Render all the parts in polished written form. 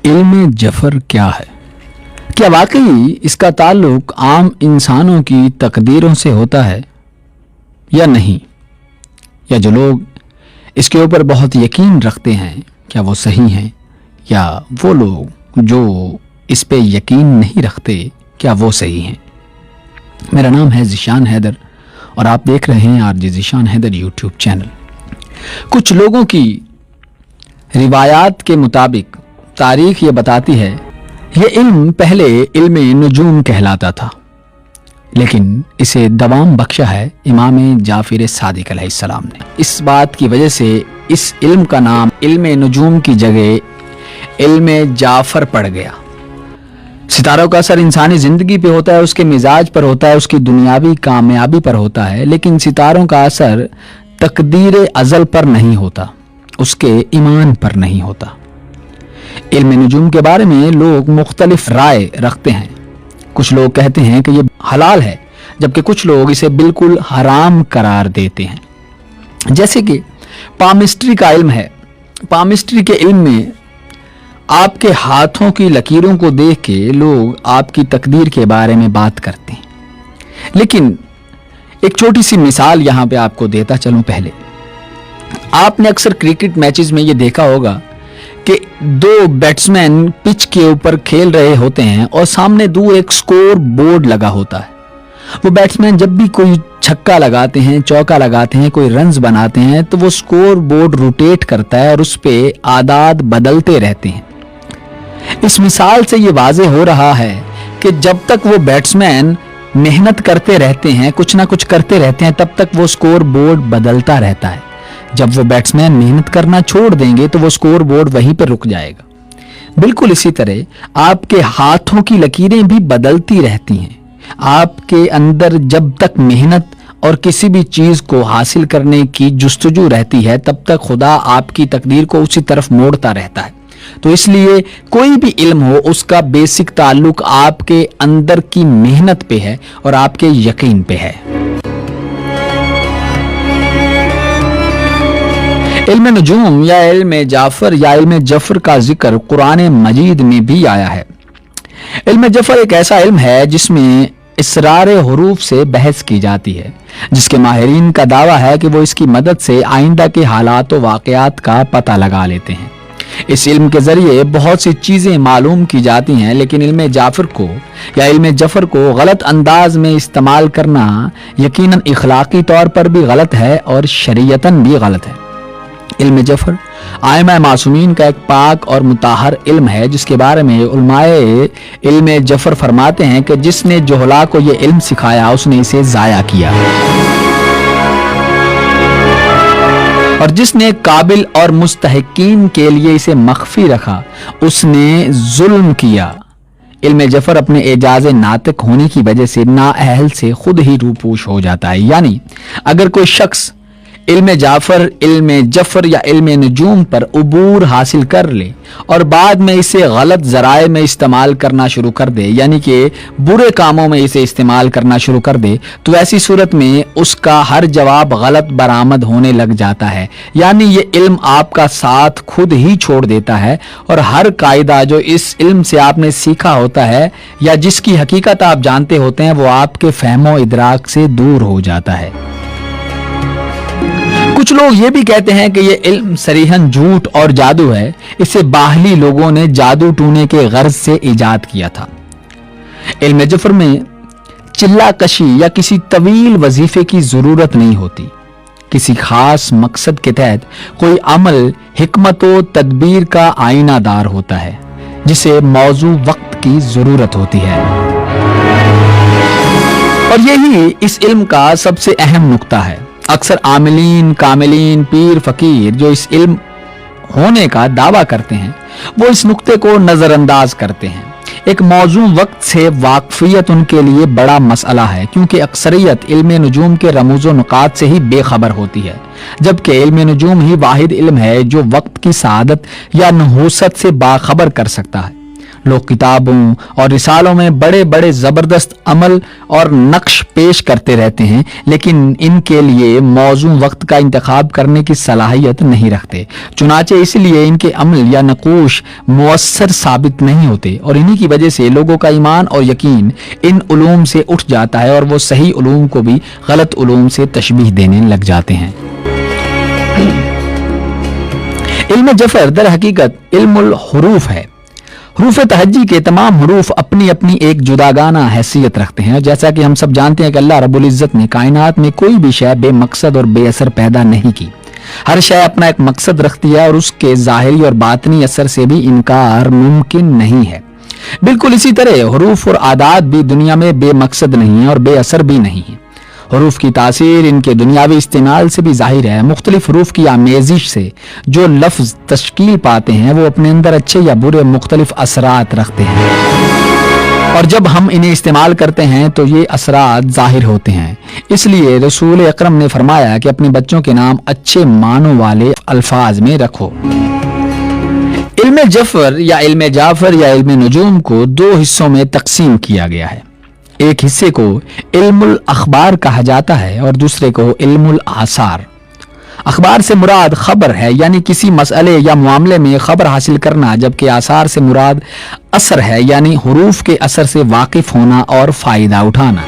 इल्म जफर क्या है? क्या वाकई इसका ताल्लुक आम इंसानों की तकदीरों से होता है या नहीं? या जो लोग इसके ऊपर बहुत यकीन रखते हैं क्या वो सही हैं, या वो लोग जो इस पे यकीन नहीं रखते क्या वो सही हैं? मेरा नाम है ज़ीशान हैदर और आप देख रहे हैं RJ Zeeshan Haider YouTube channel. कुछ लोगों की रिवायात के मुताबिक तारीख ये बताती है ये इल्म पहले इल्म नुजूम कहलाता था, लेकिन इसे दवाम बख्शा है इमाम जाफर सादिक अलैहिस्सलाम ने। इस बात की वजह से इस इल्म का नाम इल्म नुजूम की जगह इल्म जाफर पड़ गया। सितारों का असर इंसानी जिंदगी पे होता है, उसके मिजाज पर होता है, उसकी दुनियावी कामयाबी पर होता है, लेकिन सितारों का असर तकदीर अज़ल पर नहीं होता, उसके ईमान पर नहीं होता। इल्म नुजूम के बारे में लोग मुख्तलिफ राय रखते हैं। कुछ लोग कहते हैं कि ये हलाल है, जबकि कुछ लोग इसे बिल्कुल हराम करार देते हैं। जैसे कि पामिस्ट्री का इल्म है। पामिस्ट्री के इल्म में आपके हाथों की लकीरों को देख के लोग आपकी तकदीर के बारे में बात करते हैं। लेकिन एक छोटी सी मिसाल यहां पे आपको देता चलूं। पहले आपने अक्सर क्रिकेट मैचेस में ये देखा होगा कि दो बैट्समैन पिच के ऊपर खेल रहे होते हैं और सामने दूर एक स्कोर बोर्ड लगा होता है। वो बैट्समैन जब भी कोई छक्का लगाते हैं, चौका लगाते हैं, कोई रन्स बनाते हैं, तो वो स्कोर बोर्ड रोटेट करता है और उस पे आदाद बदलते रहते हैं। इस मिसाल से ये वाज़ेह हो रहा है कि जब तक वो बैट्समैन मेहनत करते रहते हैं, कुछ ना कुछ करते रहते हैं, तब तक वो स्कोर बोर्ड बदलता रहता है। जब वो बैट्समैन मेहनत करना छोड़ देंगे तो वो स्कोर बोर्ड वहीं पर रुक जाएगा। बिल्कुल इसी तरह आपके हाथों की लकीरें भी बदलती रहती हैं। आपके अंदर जब तक मेहनत और किसी भी चीज को हासिल करने की जुस्तजू रहती है, तब तक खुदा आपकी तकदीर को उसी तरफ मोड़ता रहता है। तो इसलिए कोई भी इल्म हो, उसका बेसिक ताल्लुक आपके अंदर की मेहनत पे है और आपके यकीन पे है। इल्म नुजूम या इल्म जाफर या इल्म जफर का जिक्र कुरान मजीद में भी आया है। इल्म जफर एक ऐसा इल्म है जिसमें इसरार हुरूफ से बहस की जाती है, जिसके माहिरीन का दावा है कि वो इसकी मदद से आइंदा के हालात व वाक़यात का पता लगा लेते हैं। इस इल्म के जरिए बहुत सी चीजें मालूम की जाती हैं, लेकिन इल्म जाफर को या इल्म जफर को गलत अंदाज में इस्तेमाल करना यकीनन इखलाकी तौर पर भी गलत है और शरीयतन भी गलत है। इल्म जफर आइमा मासूमीन का एक पाक और मुताहर इल्म है, जिसके बारे में उलमाए इल्म जफर फरमाते हैं कि जिसने जोहला को ये इल्म सिखाया उसने इसे जाया किया, और जिसने काबिल और मुस्तहिकीन के लिए इसे मख्फी रखा उसने जुल्म किया। इल्म जफर अपने एजाज नातिक होने की वजह से नाअहल से खुद ही रूपोश हो जाता है। यानी अगर कोई शख्स इल्म जाफर, इल्म जफर या इल्म नुजूम पर उबूर हासिल कर ले और बाद में इसे गलत ज़राए में इस्तेमाल करना शुरू कर दे, यानी कि बुरे कामों में इसे इस्तेमाल करना शुरू कर दे, तो ऐसी सूरत में उसका हर जवाब गलत बरामद होने लग जाता है। यानी ये इल्म आपका साथ खुद ही छोड़ देता है और हर कायदा जो इस इल्म से आपने सीखा होता है या जिसकी हकीकत आप जानते होते हैं, वो आपके फहमो इदराक से दूर हो जाता है। कुछ लोग ये भी कहते हैं कि ये इल्म सरीहन झूठ और जादू है, इसे बाहली लोगों ने जादू टूने के गर्ज से इजाद किया था। इल्म जफर में चिल्ला कशी या किसी तवील वजीफे की जरूरत नहीं होती। किसी खास मकसद के तहत कोई अमल हिकमत व तदबीर का आईनादार होता है, जिसे मौजू वक्त की जरूरत होती है। और यही इस इल्म का सबसे अहम नुक्ता है। अक्सर आमिलीन, कामिलीन, पीर, फकीर जो इस इल्म होने का दावा करते हैं, वो इस नुक्ते को नजरअंदाज करते हैं। एक मौजू वक्त से वाकफियत उनके लिए बड़ा मसला है, क्योंकि अक्सरियत इल्म नुजूम के रमूज़ व नुकात से ही बेखबर होती है, जबकि इल्म नुजूम ही वाहिद इल्म है जो वक्त की सआदत या नहुसत से बाखबर कर सकता है। لوگ کتابوں اور رسالوں میں بڑے بڑے زبردست عمل اور نقش پیش کرتے رہتے ہیں، لیکن ان کے لیے موزوں وقت کا انتخاب کرنے کی صلاحیت نہیں رکھتے، چنانچہ اس لیے ان کے عمل یا نقوش مؤثر ثابت نہیں ہوتے، اور انہی کی وجہ سے لوگوں کا ایمان اور یقین ان علوم سے اٹھ جاتا ہے اور وہ صحیح علوم کو بھی غلط علوم سے تشبیہ دینے لگ جاتے ہیں۔ علم جفر در حقیقت علم الحروف ہے۔ حروف تہجی کے تمام حروف اپنی اپنی ایک جداگانہ حیثیت رکھتے ہیں، اور جیسا کہ ہم سب جانتے ہیں کہ اللہ رب العزت نے کائنات میں کوئی بھی شے بے مقصد اور بے اثر پیدا نہیں کی، ہر شے اپنا ایک مقصد رکھتی ہے اور اس کے ظاہری اور باطنی اثر سے بھی انکار ممکن نہیں ہے۔ بالکل اسی طرح حروف اور اعداد بھی دنیا میں بے مقصد نہیں ہیں اور بے اثر بھی نہیں ہیں۔ حروف کی تاثیر ان کے دنیاوی استعمال سے بھی ظاہر ہے۔ مختلف حروف کی آمیزش سے جو لفظ تشکیل پاتے ہیں وہ اپنے اندر اچھے یا برے مختلف اثرات رکھتے ہیں، اور جب ہم انہیں استعمال کرتے ہیں تو یہ اثرات ظاہر ہوتے ہیں۔ اس لیے رسول اکرم نے فرمایا کہ اپنے بچوں کے نام اچھے معنوں والے الفاظ میں رکھو۔ علم جفر یا علم جعفر یا علم نجوم کو دو حصوں میں تقسیم کیا گیا ہے۔ ایک حصے کو علم الاخبار کہا جاتا ہے اور دوسرے کو علم الاثار۔ اخبار سے مراد خبر ہے، یعنی کسی مسئلے یا معاملے میں خبر حاصل کرنا، جبکہ آثار سے مراد اثر ہے، یعنی حروف کے اثر سے واقف ہونا اور فائدہ اٹھانا۔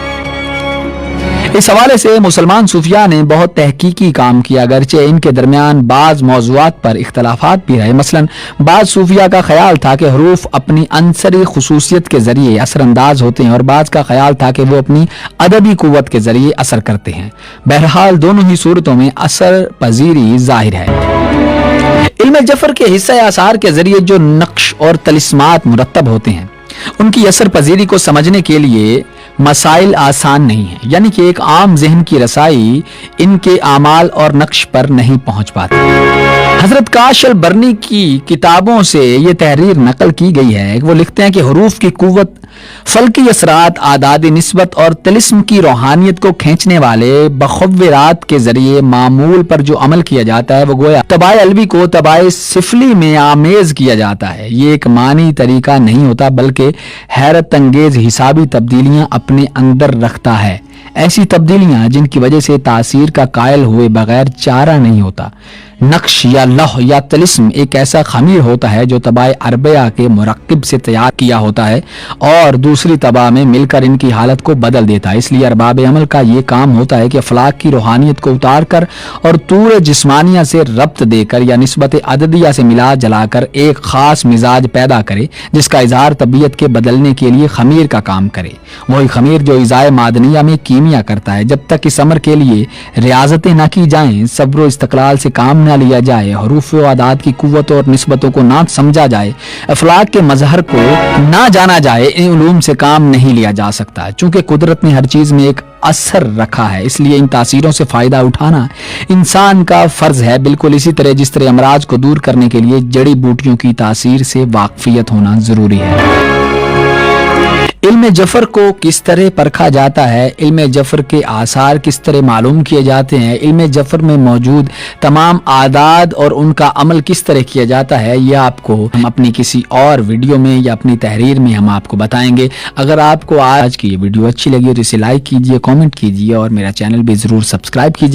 اس حوالے سے مسلمان صوفیاء نے بہت تحقیقی کام کیا، اگرچہ ان کے درمیان بعض موضوعات پر اختلافات بھی رہے۔ مثلا بعض صوفیاء کا خیال تھا کہ حروف اپنی عنصری خصوصیت کے ذریعے اثر انداز ہوتے ہیں، اور بعض کا خیال تھا کہ وہ اپنی ادبی قوت کے ذریعے اثر کرتے ہیں۔ بہرحال دونوں ہی صورتوں میں اثر پذیری ظاہر ہے۔ علم جفر کے حصہ اثار کے ذریعے جو نقش اور طلسمات مرتب ہوتے ہیں، ان کی اثر پذیری کو سمجھنے کے لیے مسائل آسان نہیں ہیں، یعنی کہ ایک عام ذہن کی رسائی ان کے اعمال اور نقش پر نہیں پہنچ پاتی۔ حضرت کاش البرنی کی کتابوں سے یہ تحریر نقل کی گئی ہے۔ وہ لکھتے ہیں کہ حروف کی قوت، فلکی اثرات، اعداد نسبت اور طلسم کی روحانیت کو کھینچنے والے بخورات کے ذریعے معمول پر جو عمل کیا جاتا ہے وہ گویا طبع علوی کو طبع سفلی میں آمیز کیا جاتا ہے۔ یہ ایک معنی طریقہ نہیں ہوتا بلکہ حیرت انگیز حسابی تبدیلیاں اپنے اندر رکھتا ہے، ایسی تبدیلیاں جن کی وجہ سے تاثیر کا قائل ہوئے بغیر چارہ نہیں ہوتا۔ نقش یا لوح یا طلسم ایک ایسا خمیر ہوتا ہے جو طبع عربیہ کے مرکب سے تیار کیا ہوتا ہے اور دوسری طبع میں مل کر ان کی حالت کو بدل دیتا ہے۔ اس لیے ارباب عمل کا یہ کام ہوتا ہے کہ افلاک کی روحانیت کو اتار کر اور طور جسمانیہ سے ربط دے کر یا نسبت عددیہ سے ملا جلا کر ایک خاص مزاج پیدا کرے، جس کا اظہار طبیعت کے بدلنے کے لیے خمیر کا کام کرے۔ وہی خمیر جو اضاء معدنیہ میں کیمیا کرتا ہے۔ جب تک اس امر کے لیے ریاضتیں نہ کی جائیں، صبر و استقلال سے کام نہ لیا جائے، حروف و اعداد کی قوت اور نسبتوں کو نہ سمجھا جائے، افلاک کے مظہر کو نہ جانا جائے، ان علوم سے کام نہیں لیا جا سکتا۔ چونکہ قدرت نے ہر چیز میں ایک اثر رکھا ہے، اس لیے ان تاثیروں سے فائدہ اٹھانا انسان کا فرض ہے، بالکل اسی طرح جس طرح امراض کو دور کرنے کے لیے جڑی بوٹیوں کی تاثیر سے واقفیت ہونا ضروری ہے۔ علم جفر کو کس طرح پرکھا جاتا ہے، علم جفر کے آثار کس طرح معلوم کیے جاتے ہیں، علم جفر میں موجود تمام اعداد اور ان کا عمل کس طرح کیا جاتا ہے، یہ آپ کو ہم اپنی کسی اور ویڈیو میں یا اپنی تحریر میں ہم آپ کو بتائیں گے۔ اگر آپ کو آج کی یہ ویڈیو اچھی لگی تو اسے لائک کیجئے، کامنٹ کیجئے اور میرا چینل بھی ضرور سبسکرائب کیجئے۔